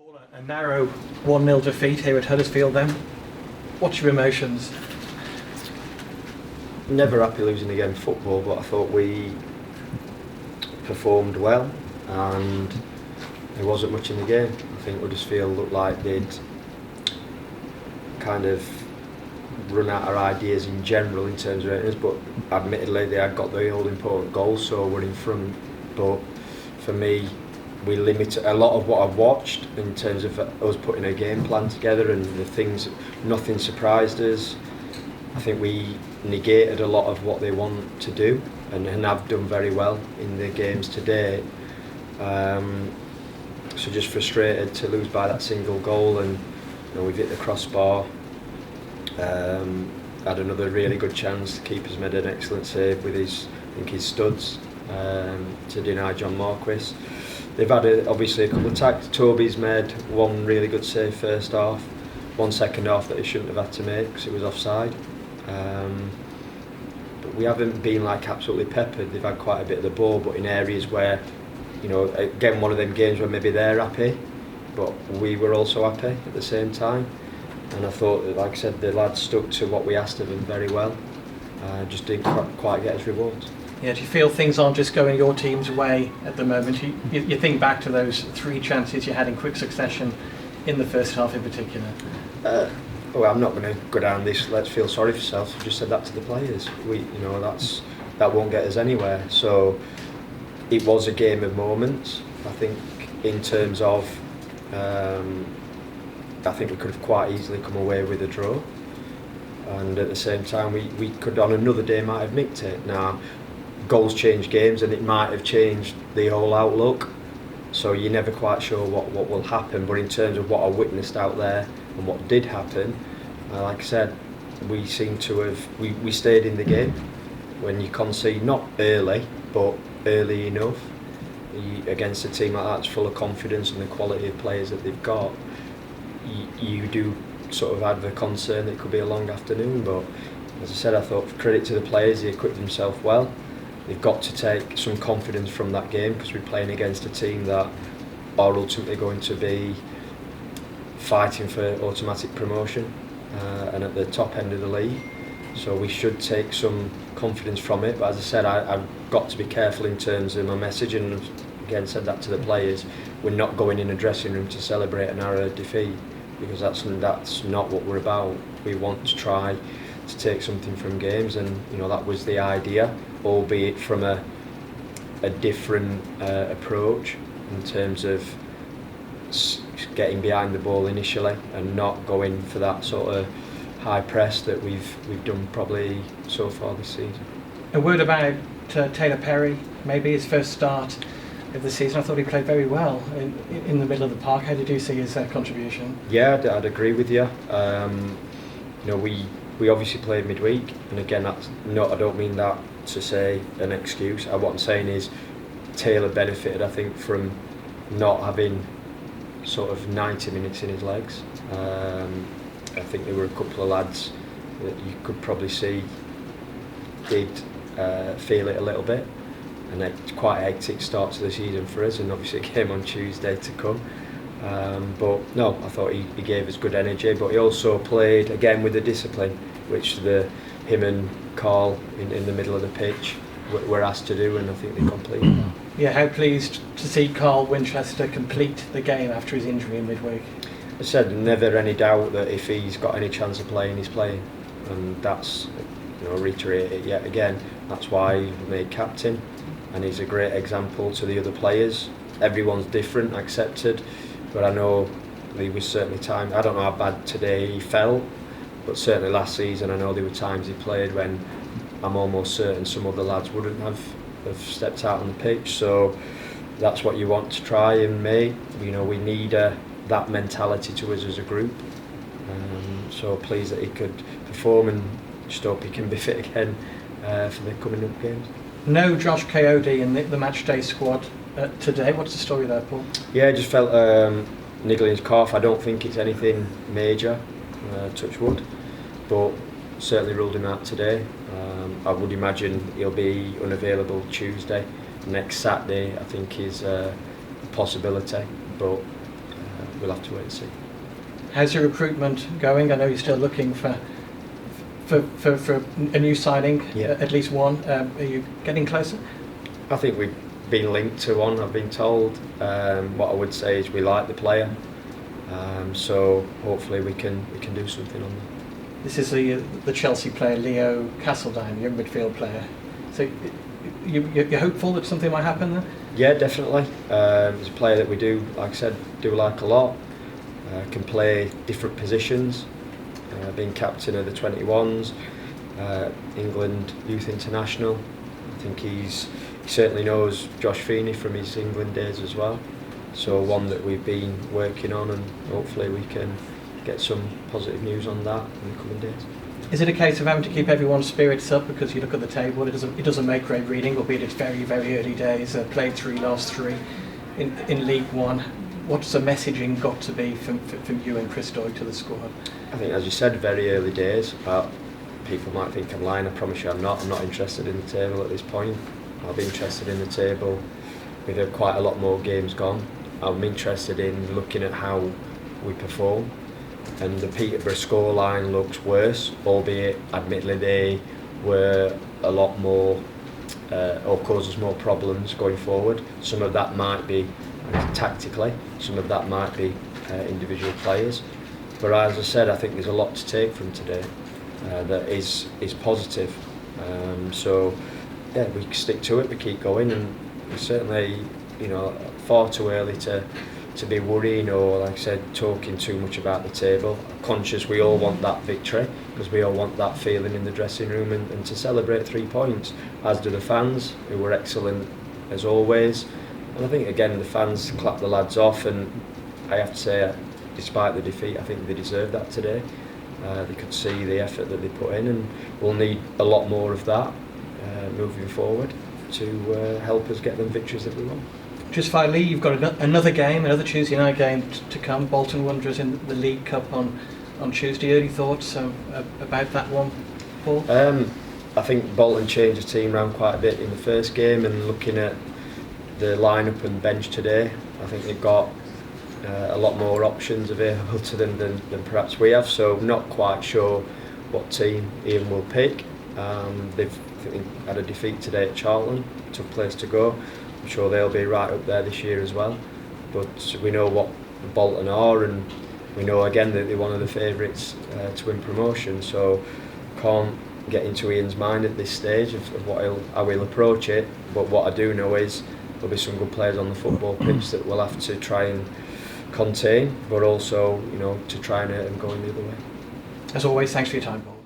A narrow 1-0 defeat here at Huddersfield then. What's your emotions? Never happy losing again football, but I thought we performed well and there wasn't much in the game. I think Huddersfield looked like they'd kind of run out of ideas in general in terms of it, but admittedly they had got the all important goal, so we're in front. But for me, we limited a lot of what I've watched in terms of us putting a game plan together, and the things, nothing surprised us. I think we negated a lot of what they want to do and have done very well in the games today. So just frustrated to lose by that single goal, and we've hit the crossbar. Had another really good chance. The keeper's made an excellent save with his studs to deny John Marquis. They've had obviously a couple of attacks. Toby's made one really good save first half, one second half that he shouldn't have had to make because it was offside. But we haven't been like absolutely peppered. They've had quite a bit of the ball, but in areas where, again, one of them games where maybe they're happy, but we were also happy at the same time. And I thought, like I said, the lads stuck to what we asked of them very well. Just didn't quite get his rewards. Yeah, do you feel things aren't just going your team's way at the moment? You think back to those 3 chances you had in quick succession in the first half in particular. Well, I'm not going to go down this let's feel sorry for yourself. I've just said that to the players. That won't get us anywhere. So it was a game of moments. I think in terms of, I think we could have quite easily come away with a draw. And at the same time, we could on another day might have nicked it. Now, goals change games, and it might have changed the whole outlook, so you're never quite sure what will happen. But in terms of what I witnessed out there and what did happen, like I said, we seem to have we stayed in the game. When you concede, not early but early enough, against a team like that's full of confidence and the quality of players that they've got, you do sort of have the concern that it could be a long afternoon. But as I said, I thought credit to the players, they equipped themselves well. They've got to take some confidence from that game because we're playing against a team that are ultimately going to be fighting for automatic promotion and at the top end of the league. So we should take some confidence from it. But as I said, I've got to be careful in terms of my message, and again said that to the players. We're not going in a dressing room to celebrate a narrow defeat, because that's not what we're about. We want to try to take something from games, and that was the idea, albeit from a different approach in terms of getting behind the ball initially and not going for that sort of high press that we've done probably so far this season. A word about Taylor Perry, maybe his first start of the season. I thought he played very well in the middle of the park. How did you see his contribution? Yeah, I'd agree with you. We obviously played midweek, and again, I don't mean that to say an excuse. What I'm saying is Taylor benefited, I think, from not having sort of 90 minutes in his legs. I think there were a couple of lads that you could probably see did feel it a little bit, and it's quite a hectic start to the season for us, and obviously it came on Tuesday to come. But no, I thought he gave us good energy, but he also played again with the discipline which him and Carl in the middle of the pitch were asked to do, and I think they completed that. Yeah, how pleased to see Carl Winchester complete the game after his injury in midweek. I said never any doubt that if he's got any chance of playing, he's playing, and that's, reiterate it yet again, that's why he was made captain, and he's a great example to the other players. Everyone's different, accepted, but I know there was certainly time. I don't know how bad today he felt, but certainly last season I know there were times he played when I'm almost certain some other lads wouldn't have stepped out on the pitch. So that's what you want to try and make. We need that mentality to us as a group. So pleased that he could perform, and just hope he can be fit again for the coming up games. No Josh Coyote in the matchday squad today. What's the story there, Paul? Yeah, I just felt niggling his calf. I don't think it's anything major, touch wood, but certainly ruled him out today. I would imagine he'll be unavailable Tuesday. Next Saturday I think is a possibility, but we'll have to wait and see. How's your recruitment going? I know you're still looking for a new signing, Yeah. at least one. Are you getting closer? I think we've been linked to one, I've been told. What I would say is we like the player, so hopefully we can do something on that. This is the Chelsea player Leo Castledine, your midfield player. So you're hopeful that something might happen there? Yeah, definitely. He's a player that we do, like I said, do like a lot. Can play different positions. Being captain of the 21s, England Youth International. I think he certainly knows Josh Feeney from his England days as well. So one that we've been working on, and hopefully we can get some positive news on that in the coming days. Is it a case of having to keep everyone's spirits up because you look at the table, it doesn't make great reading, albeit it's very, very early days, played 3, lost 3 in League One. What's the messaging got to be from you and Chris Doig to the squad? I think, as you said, very early days. People might think I'm lying, I promise you I'm not. I'm not interested in the table at this point. I'll be interested in the table with quite a lot more games gone. I'm interested in looking at how we perform. And the Peterborough scoreline looks worse, albeit admittedly they were a lot more, or caused us more problems going forward. Some of that might be tactically, some of that might be individual players. But as I said, I think there's a lot to take from today that is positive. So yeah, we stick to it, we keep going, and we're certainly, far too early to be worrying or, like I said, talking too much about the table. Conscious we all want that victory, because we all want that feeling in the dressing room and to celebrate 3 points, as do the fans, who were excellent as always. And I think again the fans clapped the lads off, and I have to say, despite the defeat, I think they deserved that today. They could see the effort that they put in, and we'll need a lot more of that moving forward to help us get them victories that we want. Just finally, you've got another game, another Tuesday night game to come. Bolton Wanderers in the League Cup on Tuesday. Early thoughts about that one, Paul? I think Bolton changed the team around quite a bit in the first game, and looking at the lineup and bench today, I think they've got a lot more options available to them than perhaps we have. So not quite sure what team Ian will pick. They've had a defeat today at Charlton, tough place to go. I'm sure they'll be right up there this year as well. But we know what Bolton are, and we know again that they're one of the favourites to win promotion. So can't get into Ian's mind at this stage of how he'll approach it. But what I do know is there'll be some good players on the football pitch that we'll have to try and contain, but also to try and go in the other way. As always, thanks for your time, Paul.